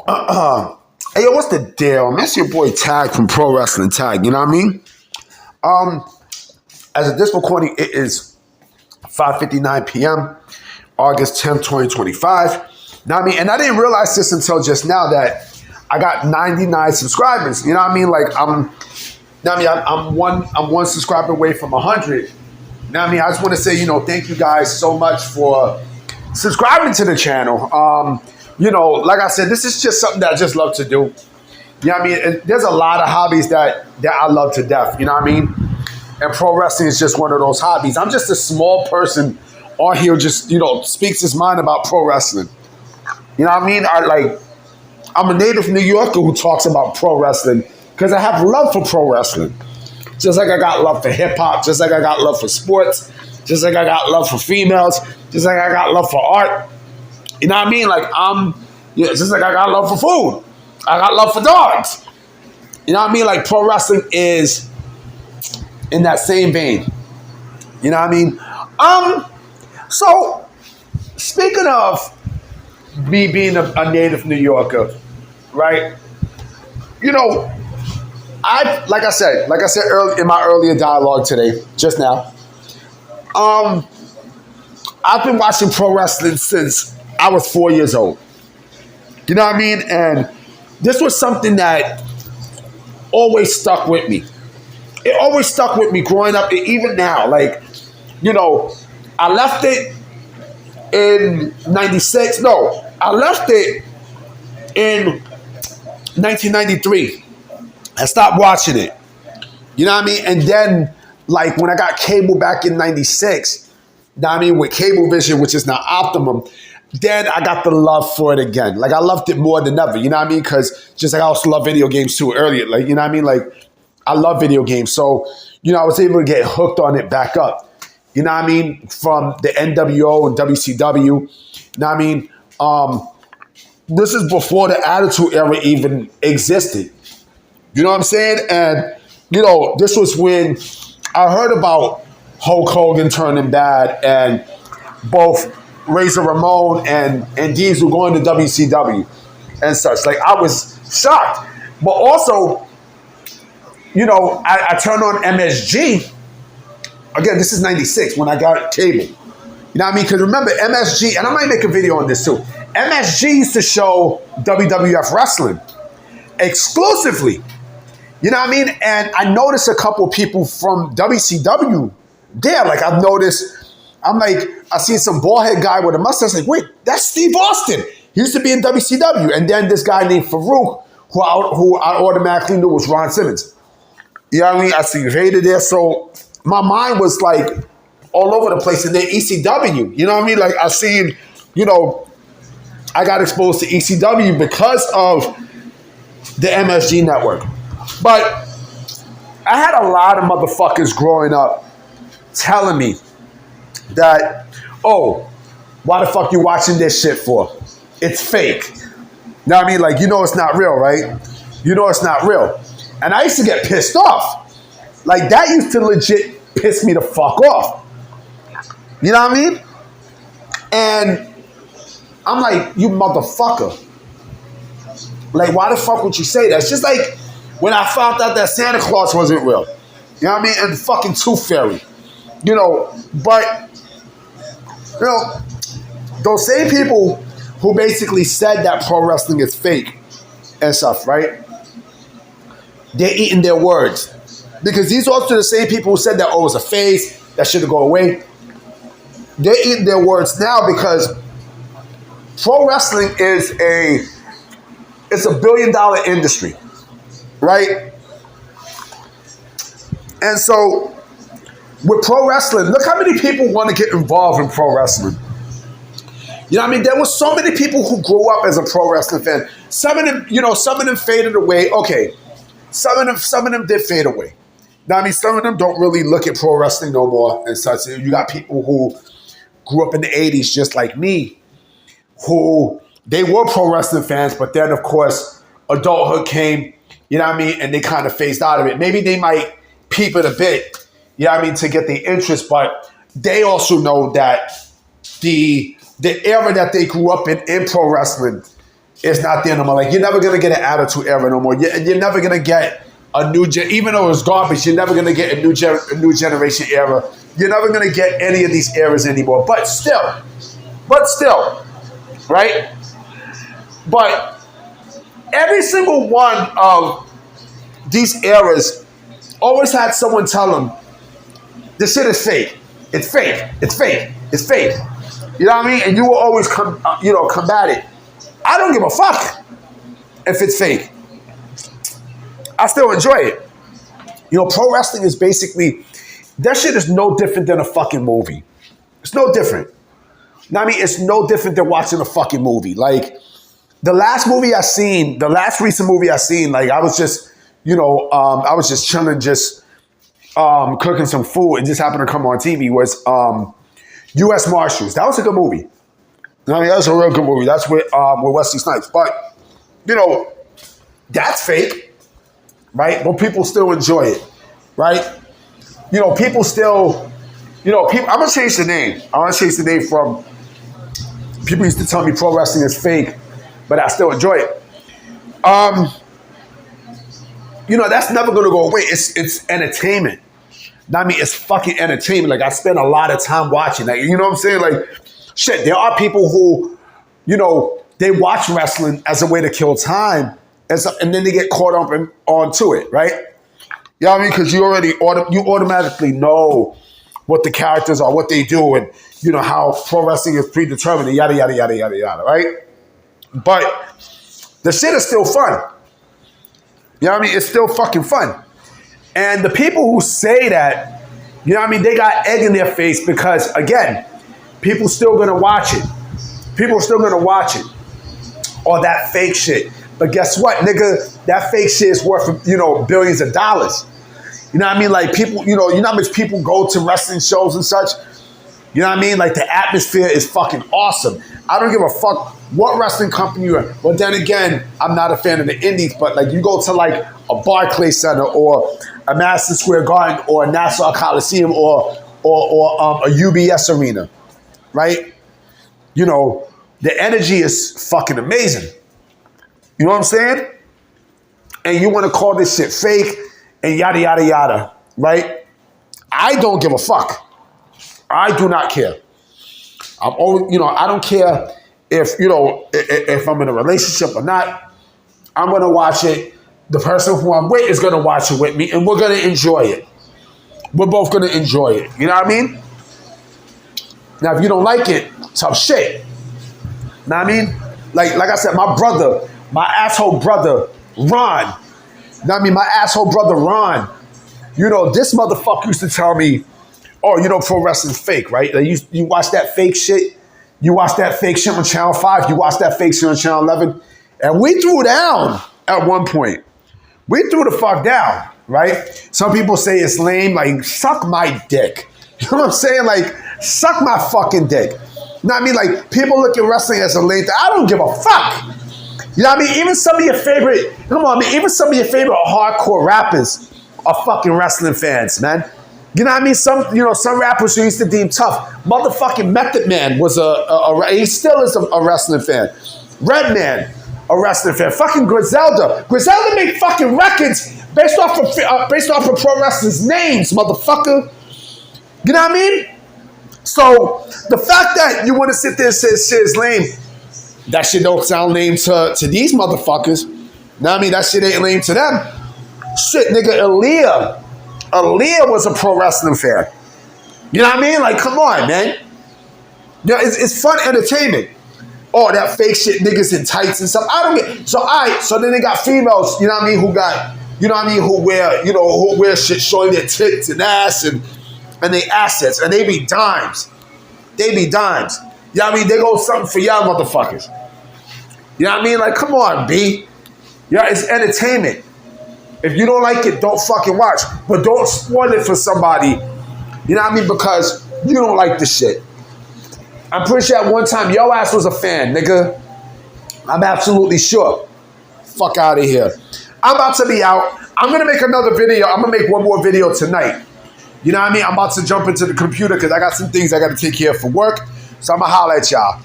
Hey, yo, what's the deal? Man, it's your boy Tag from Pro Wrestling Tag. You know what I mean? Um, as of this recording, it is 5:59 p.m. August 10th, 2025. Know what I mean? And I didn't realize this until just now that I got 99 subscribers. You know what I mean? Like I'm one subscriber away from 100. You know what I mean? I just want to say, thank you guys so much for subscribing to the channel. Like I said, this is just something that I just love to do. You know what I mean? And there's a lot of hobbies that I love to death. You know what I mean? And pro wrestling is just one of those hobbies. I'm just a small person on here, just speaks his mind about pro wrestling. You know what I mean? I'm a native New Yorker who talks about pro wrestling because I have love for pro wrestling. Just like I got love for hip hop, just like I got love for sports, just like I got love for females, just like I got love for art. You know what I mean? Just like I got love for food. I got love for dogs. You know what I mean? Like pro wrestling is in that same vein. You know what I mean? So speaking of me being a native New Yorker, right? Like I said early in my earlier dialogue today, just now, I've been watching pro wrestling since I was 4 years old. You know what I mean? And this was something that always stuck with me. It always stuck with me growing up, even now. I left it in 96. No, I left it in 1993. I stopped watching it. You know what I mean? And then, when I got cable back in 96, you know what I mean, with Cablevision, which is now Optimum, then I got the love for it again. I loved it more than ever. You know what I mean? Because just like I also love video games too earlier. You know what I mean? I love video games. So, I was able to get hooked on it back up. You know what I mean? From the NWO and WCW. You know what I mean? This is before the Attitude Era even existed. You know what I'm saying? And, this was when I heard about Hulk Hogan turning bad and both Razor Ramon and Diesel going to WCW and such. I was shocked. But also, I turned on MSG. Again, this is 96 when I got cable. You know what I mean? Because remember, MSG, and I might make a video on this too. MSG used to show WWF wrestling exclusively. You know what I mean? And I noticed a couple of people from WCW there. I've noticed, I seen some bald head guy with a mustache. Wait, that's Steve Austin. He used to be in WCW. And then this guy named Farouk, who I automatically knew was Ron Simmons. You know what I mean? I see Vader there. So my mind was all over the place. And then ECW, you know what I mean? I seen, I got exposed to ECW because of the MSG network. But I had a lot of motherfuckers growing up telling me that, oh, why the fuck you watching this shit for? It's fake. You know what I mean? It's not real, right? It's not real. And I used to get pissed off. That used to legit piss me the fuck off. You know what I mean? And I'm like, you motherfucker. Why the fuck would you say that? It's just when I found out that Santa Claus wasn't real. You know what I mean? And fucking Tooth Fairy. But those same people who basically said that pro wrestling is fake and stuff, right? They're eating their words. Because these are also the same people who said that, oh, it's a phase, that should go away. They're eating their words now because pro wrestling is it's a $1 billion industry, right? And so with pro wrestling, look how many people want to get involved in pro wrestling. You know what I mean? There were so many people who grew up as a pro wrestling fan. Some of them faded away. Okay, some of them did fade away. Now, I mean, some of them don't really look at pro wrestling no more and such. You got people who grew up in the 80s just like me, who they were pro wrestling fans, but then, of course, adulthood came, you know what I mean, and they kind of phased out of it. Maybe they might peep it a bit, you know what I mean, to get the interest, but they also know that the era that they grew up in pro wrestling, It's not there no more. Like, you're never going to get an Attitude Era no more. You're never going to get a new even though it's garbage, you're never going to get a new generation era. You're never going to get any of these eras anymore. But still, right? But every single one of these eras always had someone tell them, this shit is fake. It's fake. It's fake. It's fake. You know what I mean? And you will always combat it. I don't give a fuck if it's fake. I still enjoy it. Pro wrestling is basically, that shit is no different than a fucking movie. It's no different. You know what I mean? It's no different than watching a fucking movie. Like, the last recent movie I seen, like, I was just, I was just chilling, just cooking some food. It just happened to come on TV, was U.S. Marshals. That was a good movie. I mean, that was a real good movie. That's with Wesley Snipes. But, that's fake, right? But people still enjoy it, right? People still, people, I'm going to change the name. I want to change the name from, people used to tell me pro wrestling is fake, but I still enjoy it. That's never going to go away. It's entertainment. I mean, it's fucking entertainment. Like, I spend a lot of time watching. Like, you know what I'm saying? Like, shit, there are people who, they watch wrestling as a way to kill time, and then they get caught up onto it, right? You know what I mean? Because you automatically know what the characters are, what they do, and, how pro wrestling is predetermined, and yada, yada, yada, yada, yada, right? But the shit is still fun. You know what I mean? It's still fucking fun. And the people who say that, you know what I mean, they got egg in their face because, again, people still gonna watch it. People are still gonna watch it. Or that fake shit. But guess what, nigga? That fake shit is worth, billions of dollars. You know what I mean? Like, people, you know how much people go to wrestling shows and such? You know what I mean? Like, the atmosphere is fucking awesome. I don't give a fuck what wrestling company you're in. But then again, I'm not a fan of the indies, but like, you go to like a Barclays Center or a Madison Square Garden or a Nassau Coliseum or a UBS Arena, right? The energy is fucking amazing. You know what I'm saying? And you want to call this shit fake and yada, yada, yada, right? I don't give a fuck. I do not care. I'm always, I don't care if I'm in a relationship or not. I'm going to watch it. The person who I'm with is going to watch it with me, and we're going to enjoy it. We're both going to enjoy it. You know what I mean? Now, if you don't like it, tough shit. You know what I mean? Like I said, my asshole brother, Ron. You know what I mean? My asshole brother, Ron. This motherfucker used to tell me, oh, pro wrestling's fake, right? Like, you watch that fake shit. You watch that fake shit on Channel 5. You watch that fake shit on Channel 11. And we threw down at one point. We threw the fuck down, right? Some people say it's lame. Like, suck my dick. You know what I'm saying? Like, suck my fucking dick. You know what I mean? Like, people look at wrestling as a lame thing. I don't give a fuck. You know what I mean? Even some of your favorite hardcore rappers are fucking wrestling fans, man. You know what I mean? Some rappers who used to deem tough. Motherfucking Method Man was he still is a wrestling fan. Redman, a wrestling fan. Fucking Griselda. Griselda made fucking records based off of pro wrestlers' names, motherfucker. You know what I mean? So the fact that you want to sit there and say shit is lame, that shit don't sound lame to these motherfuckers. You know what I mean? That shit ain't lame to them. Shit, nigga, Aaliyah was a pro wrestling fan. You know what I mean? Like, come on, man. It's fun entertainment. Oh, that fake shit, niggas in tights and stuff. I don't get. So then they got females. You know what I mean? Who got? You know what I mean? Who wear shit showing their tits and ass and they assets, and they be dimes. They be dimes. You know what I mean? They go something for y'all motherfuckers. You know what I mean? Like, come on, B. Yeah, it's entertainment. If you don't like it, don't fucking watch. But don't spoil it for somebody. You know what I mean? Because you don't like the shit. I'm pretty sure at one time your ass was a fan, nigga. I'm absolutely sure. Fuck out of here. I'm about to be out. I'm going to make another video. I'm going to make one more video tonight. You know what I mean? I'm about to jump into the computer because I got some things I got to take care of for work. So I'm going to holler at y'all.